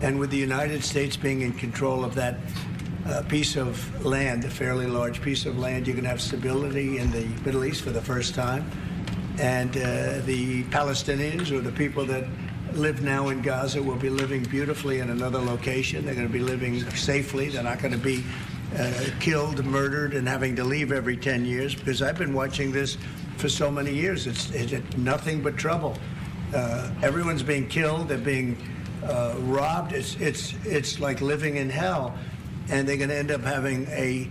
And with the United States being in control of that piece of land, a fairly large piece of land, you're going to have stability in the Middle East for the first time. And the Palestinians, or the people that live now in Gaza, will be living beautifully in another location. They're going to be living safely. They're not going to be killed, murdered, and having to leave every 10 years, because I've been watching this for so many years. It's nothing but trouble. Everyone's being killed. They're being robbed. It's like living in hell. And they're going to end up having a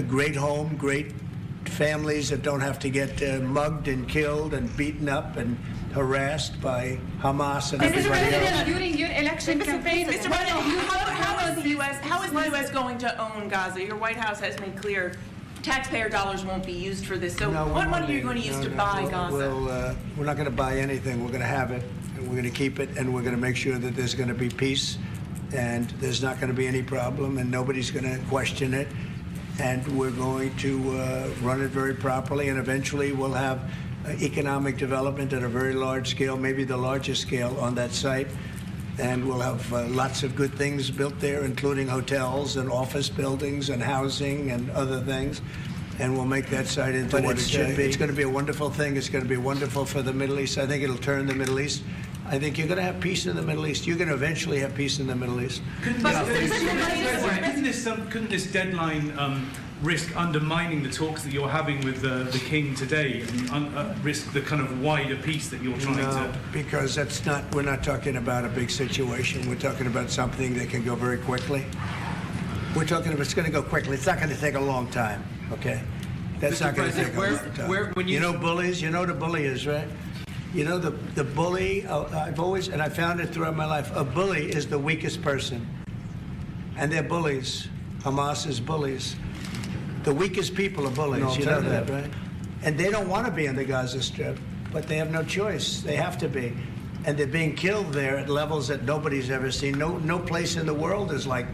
great home, great families that don't have to get mugged and killed and beaten up and harassed by Hamas and everybody else. During your election campaign, Mr. President, how is the U.S. going to own Gaza? Your White House has made clear taxpayer dollars won't be used for this. So what money are you going to use to buy Gaza? We're not going to buy anything. We're going to have it, and we're going to keep it, and we're going to make sure that there's going to be peace, and there's not going to be any problem, and nobody's going to question it. And we're going to run it very properly, and eventually we'll have economic development at a very large scale, maybe the largest scale on that site. And we'll have lots of good things built there, including hotels and office buildings and housing and other things. And we'll make that site into what it should be. It's going to be a wonderful thing. It's going to be wonderful for the Middle East. I think it'll turn the Middle East. I think you're going to have peace in the Middle East. You're going to eventually have peace in the Middle East. Couldn't this deadline risk undermining the talks that you're having with the King today, and risk the kind of wider peace that you're trying to? Because that's not. We're not talking about a big situation. We're talking about something that can go very quickly. We're talking about it's going to go quickly. It's not going to take a long time. Okay, that's not going to take a long time. You know bullies. You know what a bully is, right? You know the bully. I've always, and I found it throughout my life. A bully is the weakest person, and they're bullies. Hamas is bullies. The weakest people are bullies. You know that, right? And they don't want to be in the Gaza Strip, but they have no choice. They have to be, and they're being killed there at levels that nobody's ever seen. No place in the world is like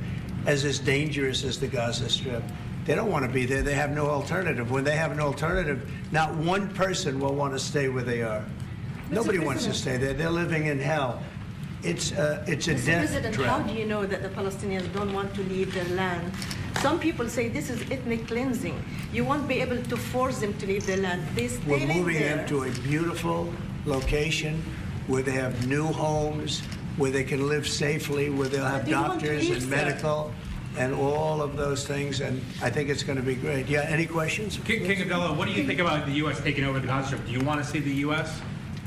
as dangerous as the Gaza Strip. They don't want to be there. They have no alternative. When they have an alternative, not one person will want to stay where they are. Nobody wants to stay there. They're living in hell. It's a death trap. How do you know that the Palestinians don't want to leave their land? Some people say this is ethnic cleansing. You won't be able to force them to leave their land. We're moving them to a beautiful location where they have new homes, where they can live safely, where they'll have doctors and medical and all of those things, and I think it's going to be great. Yeah, any questions? King Abdullah, what do you think about the U.S. taking over the Gaza Strip? Do you want to see the U.S.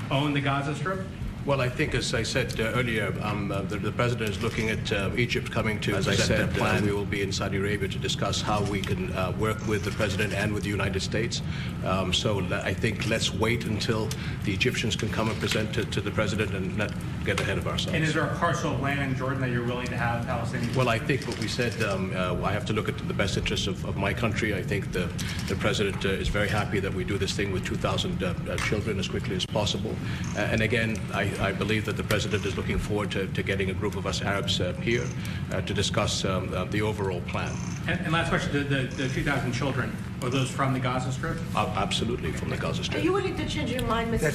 own the Gaza Strip? Well, I think, as I said earlier, the president is looking at Egypt coming to present their plan. We will be in Saudi Arabia to discuss how we can work with the president and with the United States. So I think let's wait until the Egyptians can come and present to the president and not get ahead of ourselves. And is there a parcel of land in Jordan that you're willing to have Palestinians? Well, I think what we said, I have to look at the best interests of my country. I think the president is very happy that we do this thing with 2,000 children as quickly as possible. And again, I believe that the president is looking forward to getting a group of us Arabs here to discuss the overall plan. And last question, the 2,000 children, are those from the Gaza Strip? Absolutely from the Gaza Strip. Are you willing to change your mind, Mr.